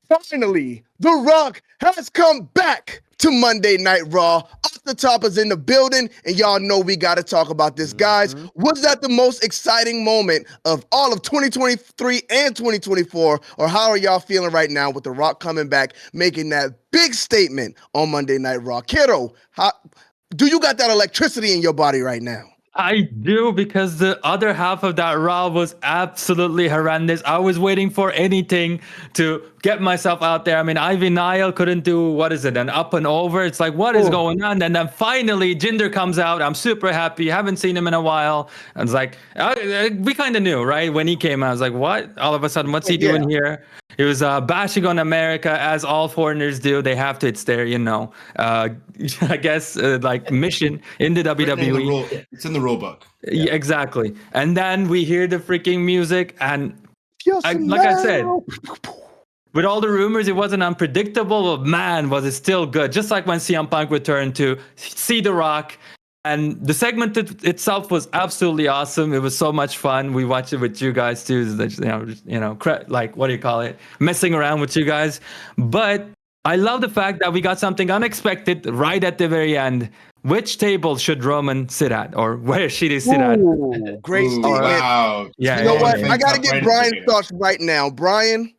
Finally, The Rock has come back to Monday Night Raw. Off the top is in the building, and y'all know we got to talk about this, guys. Was that the most exciting moment of all of 2023 and 2024? Or how are y'all feeling right now with The Rock coming back, making that big statement on Monday Night Raw? Kero, do you got that electricity in your body right now? I do, because the other half of that Raw was absolutely horrendous. I was waiting for anything to get myself out there. I mean, Ivy Nile couldn't do, what is it, an up and over. It's like, what is going on? And then finally, Jinder comes out. I'm super happy. Haven't seen him in a while. And it's like, we kind of knew, right? When he came out, I was like, what? All of a sudden, what's he doing here? He was bashing on America, as all foreigners do. They have to. It's their, I guess, like mission in the WWE. It's in the rule book. Yeah, exactly. And then we hear the freaking music, and like I said, with all the rumors, it wasn't unpredictable, but man, was it still good. Just like when CM Punk returned to see The Rock. And the segment itself was absolutely awesome. It was so much fun. We watched it with you guys too. Like, what do you call it? Messing around with you guys. But I love the fact that we got something unexpected right at the very end. Which table should Roman sit at, or where should he sit at? Great statement. Wow. Yeah, you know what? I got to get Bryan's thoughts right now. Bryan,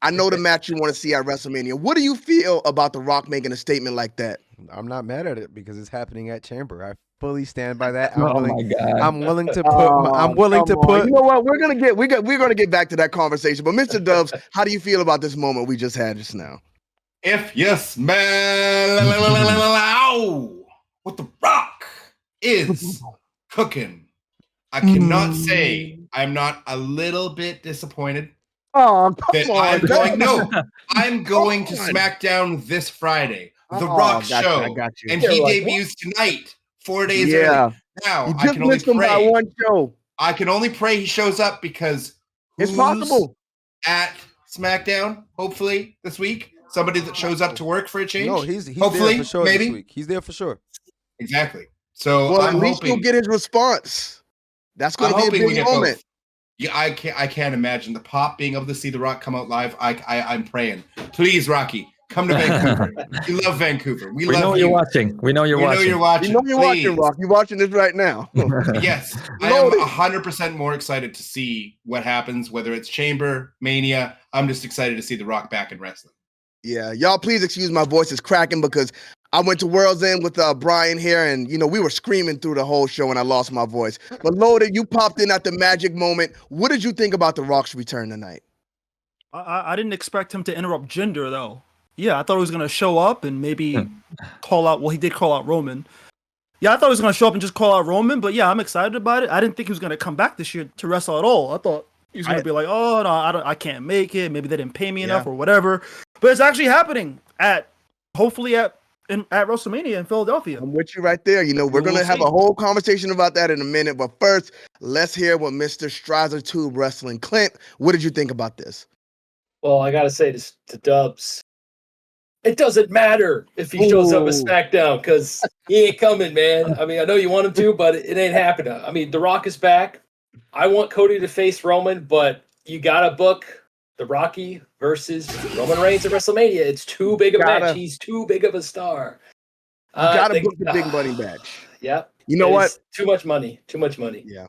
I know the match you want to see at WrestleMania. What do you feel about The Rock making a statement like that? I'm not mad at it because it's happening at Chamber. I fully stand by that. My God. I'm willing to put. You know what? We're gonna get back to that conversation. But Mr.Dubbs, how do you feel about this moment we just had just now? If you smell what The Rock is cooking, I cannot say I'm not a little bit disappointed. Oh, come on. I'm going to SmackDown this Friday. The Rock show. And he debuts tonight, 4 days early. Now, I can only pray. By one show. I can only pray he shows up, because it's possible at SmackDown, hopefully, this week. Somebody that shows up to work for a change. No, he's hopefully, there for sure maybe. this week. He's there for sure. Exactly. So well, at least you'll get his response. That's going to be a big moment. Both. Yeah, I can't imagine the pop being able to see The Rock come out live. I'm praying. Please, Rocky, come to Vancouver. We love Vancouver. We love know you. You're watching. We know you're watching. You know you're watching, Rock. You're watching this right now. Yes. I am 100% more excited to see what happens, whether it's Chamber, Mania. I'm just excited to see The Rock back in wrestling. Yeah, y'all please excuse my voice is cracking because I went to World's End with Bryan here, and we were screaming through the whole show, and I lost my voice. But Loaded, you popped in at the magic moment. What did you think about The Rock's return tonight? I didn't expect him to interrupt Jinder, though. Yeah, I thought he was gonna show up and maybe call out. Well, he did call out Roman. Yeah, I thought he was gonna show up and just call out Roman. But yeah, I'm excited about it. I didn't think he was gonna come back this year to wrestle at all. I thought he was gonna be like, oh no, I can't make it. Maybe they didn't pay me enough or whatever. But it's actually happening hopefully at WrestleMania in Philadelphia. I'm with you right there. We're going to have a whole conversation about that in a minute. But first, let's hear what Mr. Stryzer Tube Wrestling. Clint, what did you think about this? Well, I got to say this to Dubbs. It doesn't matter if he shows up at SmackDown because he ain't coming, man. I mean, I know you want him to, but it ain't happening. I mean, The Rock is back. I want Cody to face Roman, but you got to book The Rocky versus Roman Reigns at WrestleMania. It's too big of a match. He's too big of a star. You gotta book the big money match. Yep. You know what? Too much money. Too much money. Yeah.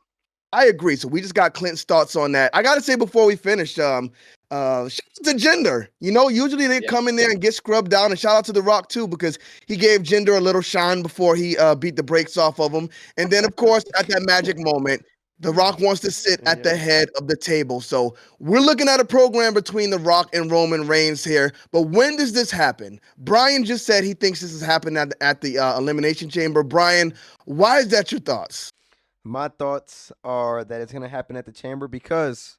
I agree. So we just got Clint's thoughts on that. I gotta say before we finish, shout out to Jinder. Usually they come in there and get scrubbed down, and shout out to The Rock too, because he gave Jinder a little shine before he beat the brakes off of him. And then of course at that magic moment, The Rock wants to sit at the head of the table. So we're looking at a program between The Rock and Roman Reigns here. But when does this happen? Bryan just said he thinks this is happening at the Elimination Chamber. Bryan, why is that your thoughts? My thoughts are that it's going to happen at the Chamber because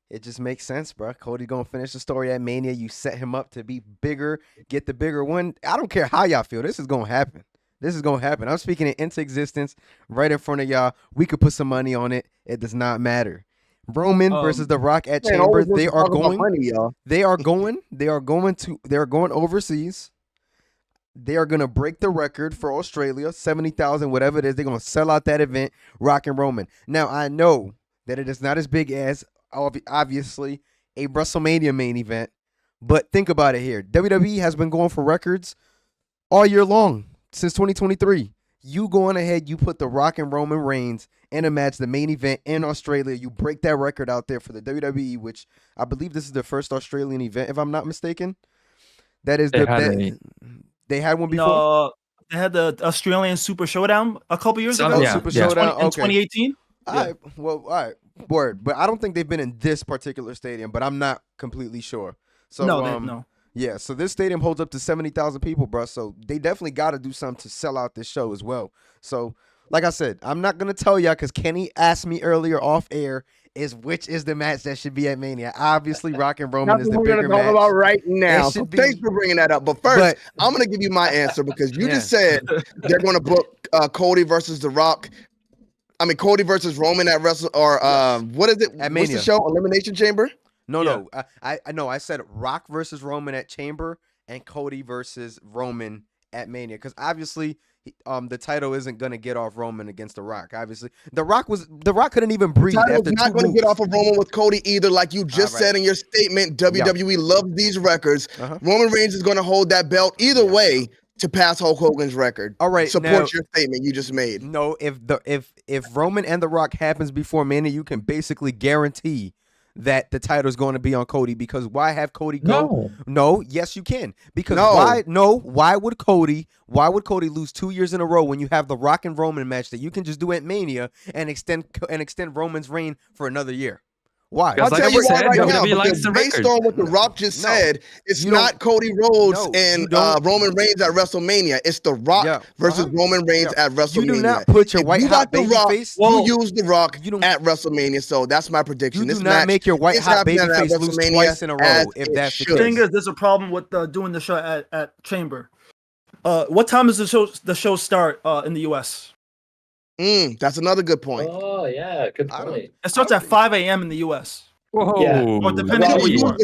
it just makes sense, bro. Cody's going to finish the story at Mania. You set him up to be bigger, get the bigger one. I don't care how y'all feel. This is going to happen. This is going to happen. I'm speaking it into existence right in front of y'all. We could put some money on it. It does not matter. Roman versus The Rock at Chamber. They are going overseas. They are going to break the record for Australia, 70,000, whatever it is. They're going to sell out that event, Rock and Roman. Now, I know that it is not as big as, obviously, a WrestleMania main event, But think about it here. WWE has been going for records all year long since 2023. You going ahead, you put The Rock and Roman Reigns in a match, the main event in Australia. You break that record out there for the WWE, which I believe this is the first Australian event, if I'm not mistaken. That is they had one before. No, they had the Australian Super Showdown a couple years ago. Super Showdown in 2018. All right, word. But I don't think they've been in this particular stadium, but I'm not completely sure. So no. Yeah, so this stadium holds up to 70,000 people, bro. So they definitely got to do something to sell out this show as well. So, like I said, I'm not going to tell y'all because Kenny asked me earlier off air which is the match that should be at Mania. Obviously, Rock and Roman is the bigger match. We're going to talk about right now. So thanks for bringing that up. But first, I'm going to give you my answer because you just said they're going to book Cody versus The Rock. I mean, Cody versus Roman at what is it? At Mania. What's the show? Elimination Chamber? No. I said Rock versus Roman at Chamber and Cody versus Roman at Mania because obviously the title isn't gonna get off Roman against The Rock. Obviously, The Rock couldn't even breathe. The title's not going to get off of Roman with Cody either. Like you just said in your statement, WWE loves these records. Roman Reigns is going to hold that belt either way to pass Hulk Hogan's record. All right, support your statement you just made. No, if Roman and The Rock happens before Mania, you can basically guarantee that the title is going to be on Cody because why have Cody go? No, yes you can. Because why would Cody lose 2 years in a row when you have the Rock and Roman match that you can just do at Mania and extend Roman's reign for another year? Why? I'll tell you why right now, because based on what The Rock just said, it's not Cody Rhodes and Roman Reigns at WrestleMania. It's The Rock versus Roman Reigns at WrestleMania. You do not put your white hot baby face. You use The Rock at WrestleMania, so that's my prediction. You do not make your white hot baby face lose twice in a row if that's the case. The thing is, there's a problem with doing the show at Chamber. What time does the show start in the U.S.? That's another good point. Oh, yeah, good point. It starts at 5 a.m. in the U.S. Whoa. Yeah. Or depending on where you are.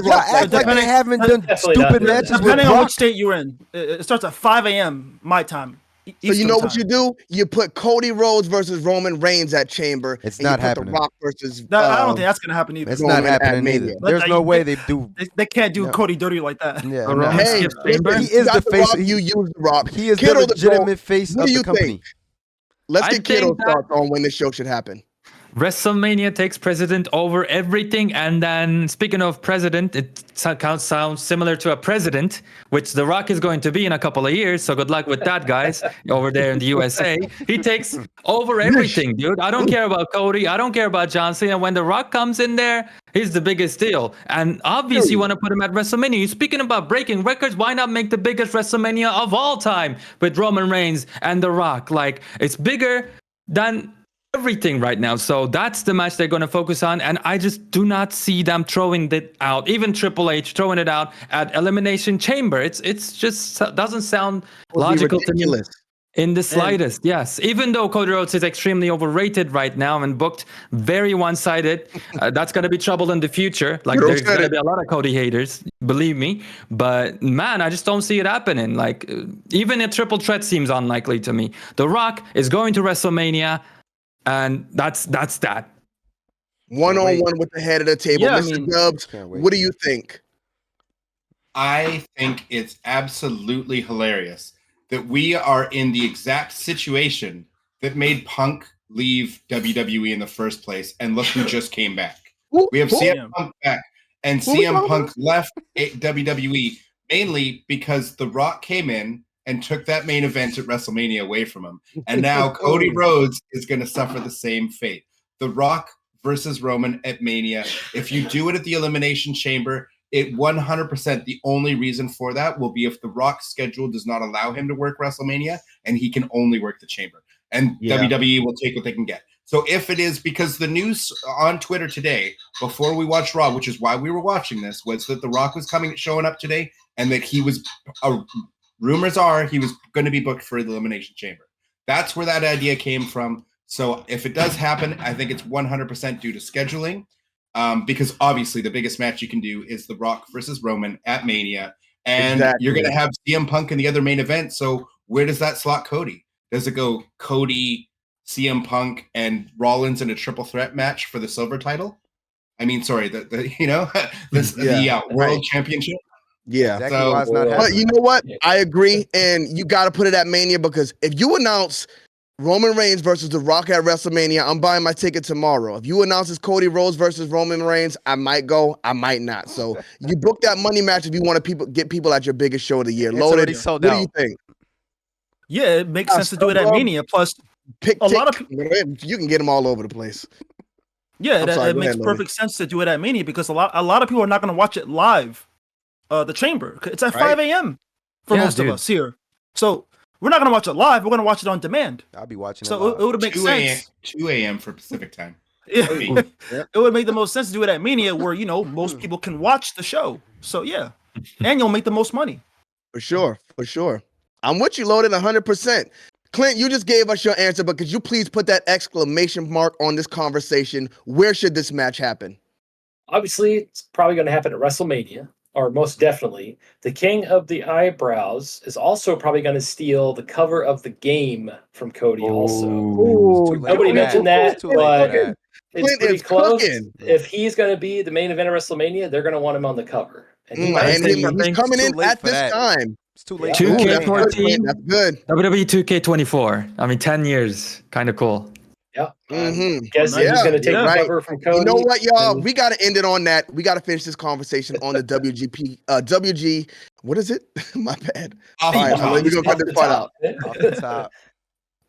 Depending, they haven't done stupid matches depending on which state you're in. It starts at 5 a.m. my time. So you know what you do? You put Cody Rhodes versus Roman Reigns at Chamber. It's not happening. The Rock versus I don't think that's gonna happen either. It's not happening either. There's no way they do. They can't do Cody dirty like that. Yeah. Hey, he is the face. You use The Rock. He is the legitimate face of the company. Let's get Kero's thoughts on when this show should happen. WrestleMania takes precedent over everything. And then, speaking of president, it sounds similar to a president, which The Rock is going to be in a couple of years. So good luck with that, guys, over there in the USA. He takes over everything, dude. I don't care about Cody. I don't care about John Cena. When The Rock comes in there, he's the biggest deal. And obviously, you want to put him at WrestleMania. You're speaking about breaking records. Why not make the biggest WrestleMania of all time with Roman Reigns and The Rock? Like, it's bigger than everything right now. So that's the match they're going to focus on. And I just do not see them throwing it out. Even Triple H throwing it out at Elimination Chamber. It's just doesn't sound logical to me in the slightest. Yes. Even though Cody Rhodes is extremely overrated right now and booked very one-sided, that's going to be trouble in the future. Like there's going to be a lot of Cody haters, believe me. But man, I just don't see it happening. Like even a triple threat seems unlikely to me. The Rock is going to WrestleMania. And that's that. One-on-one with the head of the table. Yeah, Mr.Dubbs, what do you think? I think it's absolutely hilarious that we are in the exact situation that made Punk leave WWE in the first place, and look who just came back. We have CM Punk back, and CM Punk left WWE mainly because The Rock came in and took that main event at WrestleMania away from him. And now Cody Rhodes is going to suffer the same fate. The Rock versus Roman at Mania. If you do it at the Elimination Chamber, it 100%, the only reason for that will be if The Rock's schedule does not allow him to work WrestleMania and he can only work the Chamber. And WWE will take what they can get. So if it is, because the news on Twitter today, before we watched Raw, which is why we were watching this, was that The Rock was showing up today and that he was rumors are he was going to be booked for the Elimination Chamber. That's where that idea came from. So if it does happen, I think it's 100% due to scheduling, because obviously the biggest match you can do is The Rock versus Roman at Mania, and you're going to have CM Punk in the other main event. So where does that slot Cody? Does it go Cody, CM Punk, and Rollins in a triple threat match for the silver title? I mean, sorry, the world championship. Yeah. Exactly So- why it's not But But happening. you know what? I agree. And you got to put it at Mania because if you announce Roman Reigns versus The Rock at WrestleMania, I'm buying my ticket tomorrow. If you announce it's Cody Rhodes versus Roman Reigns, I might go, I might not. So you book that money match if you want to get people at your biggest show of the year. It's Loaded. already sold What do out. you think? Yeah, it makes sense to do it at bro. Mania. Plus, Pick A lot of you can get them all over the place. yeah, I'm sorry, it go makes ahead, Louis. perfect sense to do it at Mania because a lot of people are not going to watch it live. The Chamber, it's at Right. 5 a.m. for Yeah, most dude. of us here. So we're not going to watch it live. We're going to watch it on demand. I'll be watching it So live. it would make 2 a.m. sense. 2 a.m. for Pacific time. Yeah. Maybe. Yep. It would make the most sense to do it at Mania where, most people can watch the show. So yeah. And you'll make the most money. For sure. For sure. I'm with you, Loaded, 100%. Clint, you just gave us your answer, but could you please put that exclamation mark on this conversation? Where should this match happen? Obviously, it's probably going to happen at WrestleMania, or most definitely. The King of the Eyebrows is also probably going to steal the cover of the game from Cody. Also, It's too late nobody for mentioned that, It's too late for but that. it's Clint pretty is close. cooking. If he's going to be the main event of WrestleMania, they're going to want him on the cover, and he might. And say he's something? coming Too in late at for this that. time. It's too late. Yeah. for that. Ooh, It that's ain't good, happening. Clint. That's good. WWE 2K24. I mean, 10 years. Kind of cool. Yeah, Mhm. guessing Yeah, he's going to take you're the right. cover from Cody. You know what, y'all? and- We got to end it on that. We got to finish this conversation on the WG. What is it? My bad. Off All the right, top. we're going to Off cut the this part top. out. Off the top.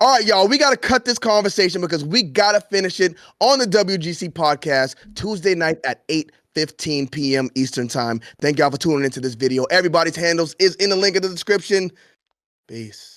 All right, y'all, we got to cut this conversation because we got to finish it on the WGC podcast Tuesday night at 8:15 p.m. Eastern time. Thank y'all for tuning into this video. Everybody's handles is in the link in the description. Peace.